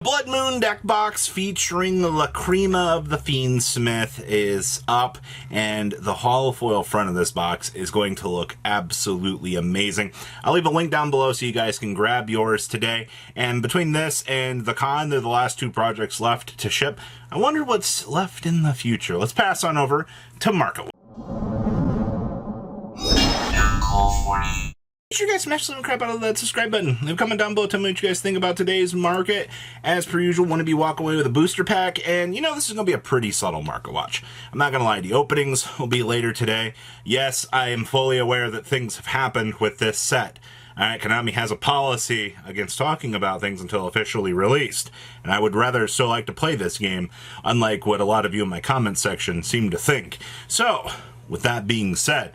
Blood Moon deck box featuring the Lacrima of the Fiendsmith is up, and the holofoil front of this box is going to look absolutely amazing. I'll leave a link down below so you guys can grab yours today. And between this and the con, they're the last two projects left to ship. I wonder what's left in the future. Let's pass on over to Marco. Make sure you guys smash some crap out of that subscribe button. Leave a comment down below. Tell me what you guys think about today's market. As per usual, want to be walking away with a booster pack. And you know, this is going to be a pretty subtle market watch. I'm not going to lie, the openings will be later today. Yes, I am fully aware that things have happened with this set. Alright, Konami has a policy against talking about things until officially released. And I would rather so like to play this game, unlike what a lot of you in my comment section seem to think. So, with that being said,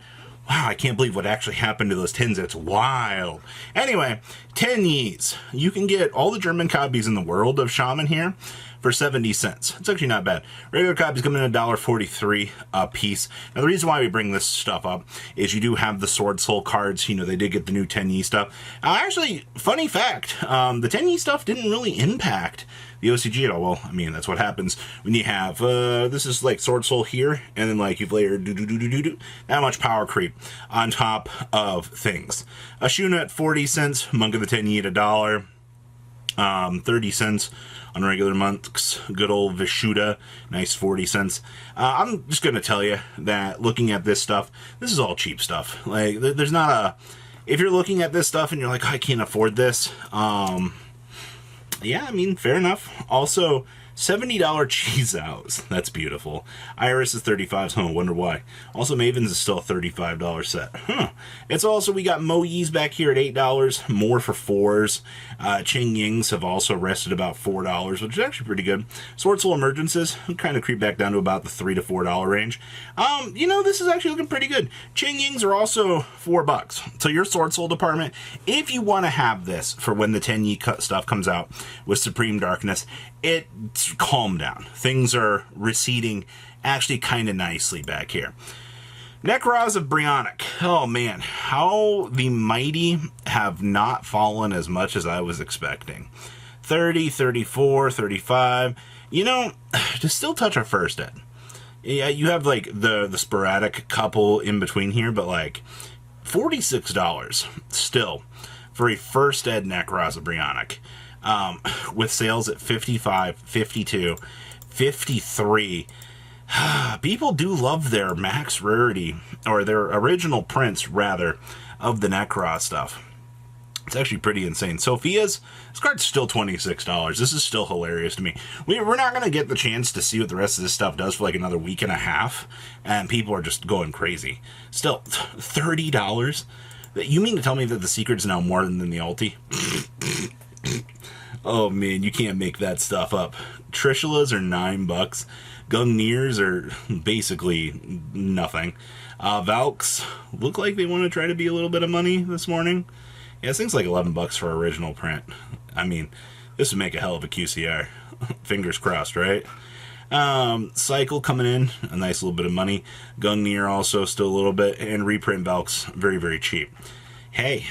wow, I can't believe what actually happened to those tins. It's wild. Anyway, Tenyi's. You can get all the German copies in the world of Shaman here for 70 cents. It's actually not bad. Regular copies come in $1.43 a piece. Now, the reason why we bring this stuff up is you do have the Swordsoul cards. You know, they did get the new Tenyi stuff. Actually, funny fact, the Tenyi stuff didn't really impact the OCG at all. Well, I mean, that's what happens when you have, this is like Swordsoul here, and then like you've layered that much power creep on top of things. Ashuna at 40 cents, Monk of the Tenyi at $1, 30 cents on regular monks. Good old Vishuddha, nice 40 cents. I'm just going to tell you that looking at this stuff, this is all cheap stuff. Like, there's not a, if you're looking at this stuff and you're like, I can't afford this, yeah, I mean, fair enough. Also, $70 cheese outs. That's beautiful. Iris is 35, so I wonder why. Also, Maven's is still a $35 set. Huh. It's also, we got Moe's back here at $8, more for 4s. Ching Yings have also rested about $4, which is actually pretty good. Swordsoul Emergences kind of creep back down to about the $3 to $4 range. You know, this is actually looking pretty good. Ching Yings are also $4. So your Swordsoul department, if you want to have this for when the Tenyi stuff comes out with Supreme Darkness, it's calm down. Things are receding actually kind of nicely back here. Nekroz of Brionic. Oh man, how the mighty have not fallen as much as I was expecting. 30, 34, 35. You know, to still touch our first ed. Yeah, you have like the sporadic couple in between here, but like $46 still for a first ed Nekroz of Brionic. With sales at 55, 52, 53. People do love their max rarity, or their original prints, rather, of the Nekroz stuff. It's actually pretty insane. Sophia's, this card's still $26. This is still hilarious to me. We're not going to get the chance to see what the rest of this stuff does for like another week and a half, and people are just going crazy. Still, $30? You mean to tell me that the secret's now more than the ulti? Oh man, you can't make that stuff up. Trishulas are $9. Gungnir's are basically nothing. Valks look like they want to try to be a little bit of money this morning. Yeah, this thing's like $11 for original print. I mean, this would make a hell of a QCR. Fingers crossed, right? Cycle coming in, a nice little bit of money. Gungnir also still a little bit, and reprint Valks very, very cheap. Hey,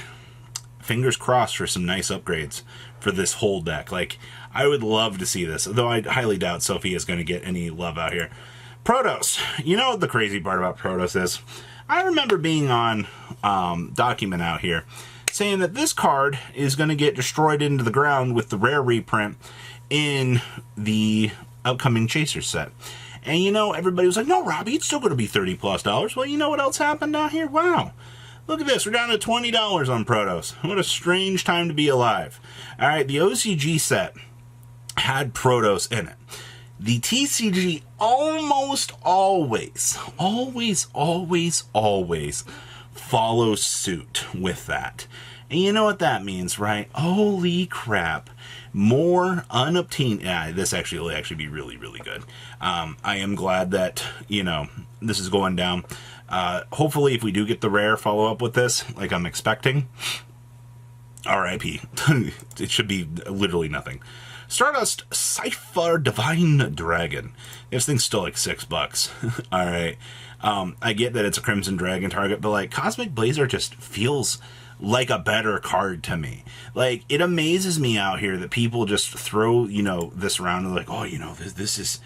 fingers crossed for some nice upgrades for this whole deck. Like, I would love to see this, though I highly doubt Sophie is going to get any love out here. Protos. You know what the crazy part about Protos is? I remember being on Document out here saying that this card is going to get destroyed into the ground with the rare reprint in the upcoming Chaser set. And you know, everybody was like, no, Robbie, it's still going to be $30+. Well, you know what else happened down here? Wow. Look at this, we're down to $20 on Protos. What a strange time to be alive. Alright, the OCG set had Protos in it. The TCG almost always follows suit with that. And you know what that means, right? Holy crap. More unobtained. Yeah, this actually will actually be really, really good. I am glad that, you know, this is going down. Hopefully, if we do get the rare follow-up with this, like I'm expecting, RIP. It should be literally nothing. Stardust Cypher Divine Dragon. This thing's still like $6. Alright. I get that it's a Crimson Dragon target, but like Cosmic Blazer just feels like a better card to me. Like, it amazes me out here that people just throw, this around and like, oh, this is,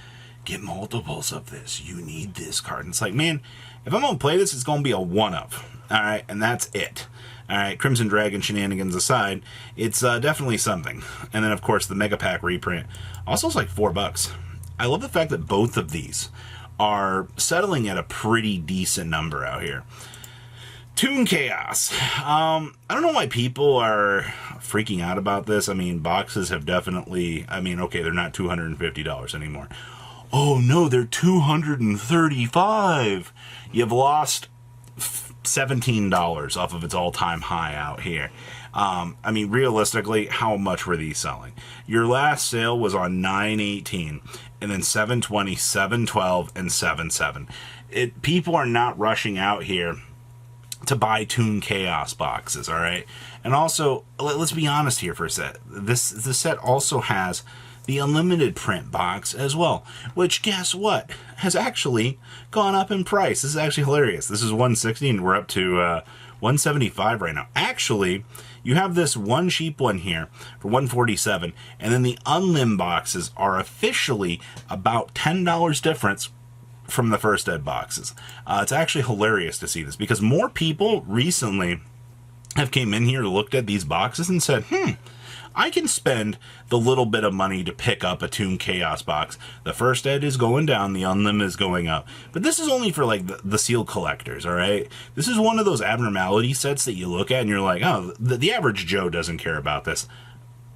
get multiples of this. You need this card. And it's like, man, if I'm going to play this, it's going to be a one-of. All right, and that's it. All right, Crimson Dragon shenanigans aside, it's definitely something. And then, of course, the Mega Pack reprint also is like $4. I love the fact that both of these are settling at a pretty decent number out here. Toon Chaos. I don't know why people are freaking out about this. I mean, boxes have definitely, okay, they're not $250 anymore. Oh no, they're $235. You've lost $17 off of its all-time high out here. Realistically, how much were these selling? Your last sale was on 9/18, and then 7/20, 7/12, and 7/7. People are not rushing out here to buy Toon Chaos boxes, all right? And also, let's be honest here for a sec. This set also has the unlimited print box as well, which, guess what, has actually gone up in price. This is actually hilarious. This is $160 and we're up to $175 right now. Actually, you have this one cheap one here for $147, and then the unlim boxes are officially about $10 difference from the first ed boxes. It's actually hilarious to see this because more people recently have came in here, looked at these boxes and said, I can spend the little bit of money to pick up a Toon Chaos box. The first ed is going down, the unlim is going up. But this is only for like the seal collectors, all right? This is one of those abnormality sets that you look at and you're like, oh, the average Joe doesn't care about this.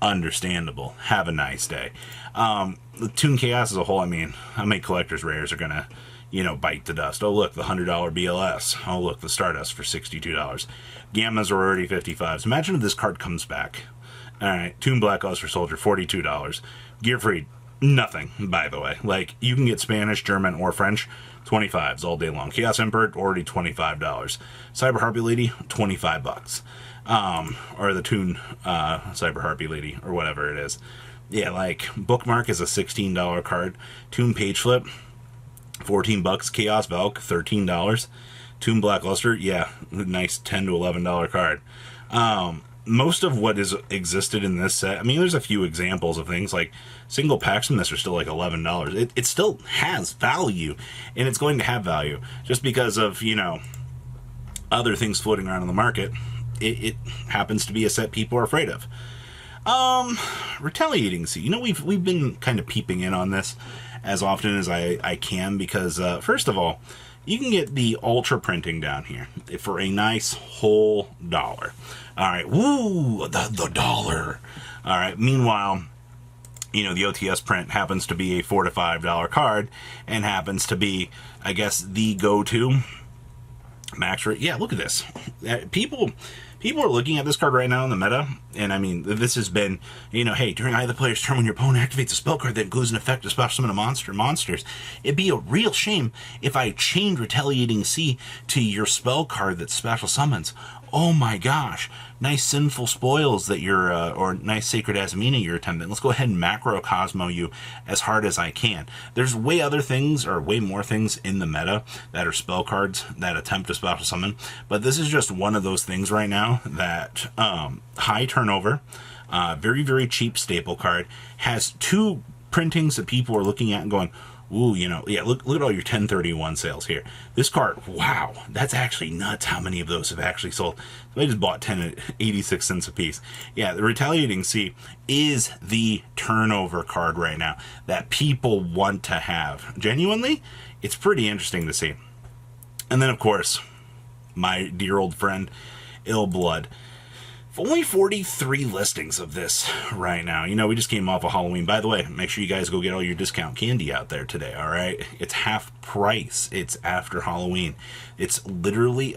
Understandable. Have a nice day. The Toon Chaos as a whole, how many collector's rares are gonna, bite the dust? Oh, look, the $100 BLS. Oh, look, the Stardust for $62. Gammas are already $55. So imagine if this card comes back. All right, Toon Black Luster Soldier, $42. Gearfried, nothing, by the way. Like, you can get Spanish, German, or French, 25s all day long. Chaos Emperor, already $25. Cyber Harpy Lady, $25. Or the Toon Cyber Harpy Lady, or whatever it is. Yeah, like, Bookmark is a $16 card. Toon Page Flip, $14. Chaos Valk, $13. Toon Black Luster, yeah, nice $10 to $11 card. Most of what is existed in this set, there's a few examples of things like single packs from this are still like $11. It still has value, and it's going to have value just because of, other things floating around in the market. It happens to be a set people are afraid of. Retaliating C. We've been kind of peeping in on this as often as I can because, first of all, you can get the ultra printing down here for a nice whole $1. All right, woo, the dollar. All right, meanwhile, the OTS print happens to be a $4 to $5 card and happens to be, I guess, the go-to max rate. Yeah, look at this. People are looking at this card right now in the meta, and this has been, hey, during either player's turn when your opponent activates a spell card that includes an effect to special summon a monsters, it'd be a real shame if I chained Retaliating C to your spell card that special summons. Oh my gosh, nice Sinful Spoils that you're, or nice Sacred Azamina you're attempting. Let's go ahead and macro Cosmo you as hard as I can. There's way more things in the meta that are spell cards that attempt to special summon, but this is just one of those things right now that, high turnover, very, very cheap staple card, has two printings that people are looking at and going, ooh, look at all your 1031 sales here. This card, wow, that's actually nuts how many of those have actually sold. I just bought 10 at 86 cents a piece. Yeah, the Retaliating C is the turnover card right now that people want to have. Genuinely, it's pretty interesting to see. And then, of course, my dear old friend, Ill Blood. Only 43 listings of this right now. We just came off of Halloween. By the way, make sure you guys go get all your discount candy out there today, all right? It's half price. It's after Halloween. It's literally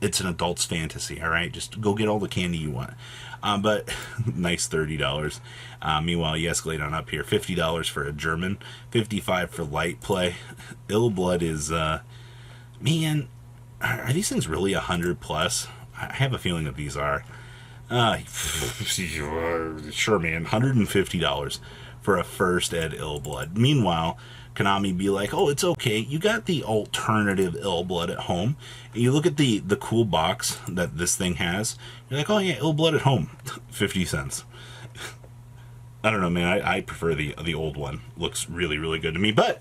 it's an adult's fantasy, all right? Just go get all the candy you want. But nice $30. Meanwhile, you escalate on up here. $50 for a German, $55 for light play. Ill Blood is, man, are these things really 100 plus? I have a feeling that these are. Sure, man. $150 for a first ed Ill Blood. Meanwhile, Konami be like, oh, it's okay, you got the alternative Ill Blood at home. And you look at the cool box that this thing has, you're like, oh yeah, Ill Blood at home, 50 cents. I don't know, man, I prefer the old one. Looks really, really good to me, but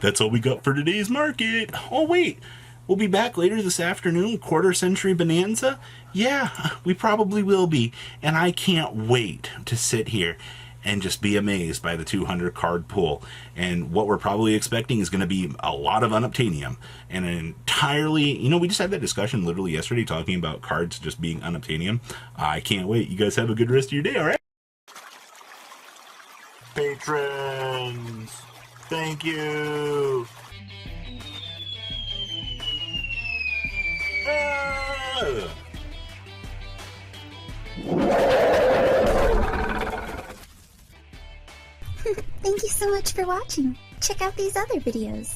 that's all we got for today's market. Oh wait, we'll be back later this afternoon, quarter century Bonanza. Yeah, we probably will be, and I can't wait to sit here and just be amazed by the 200 card pool. And what we're probably expecting is going to be a lot of unobtainium and an entirely, we just had that discussion literally yesterday talking about cards just being unobtainium. I can't wait. You guys have a good rest of your day, all right? Patrons, thank you. Thank you so much for watching. Check out these other videos.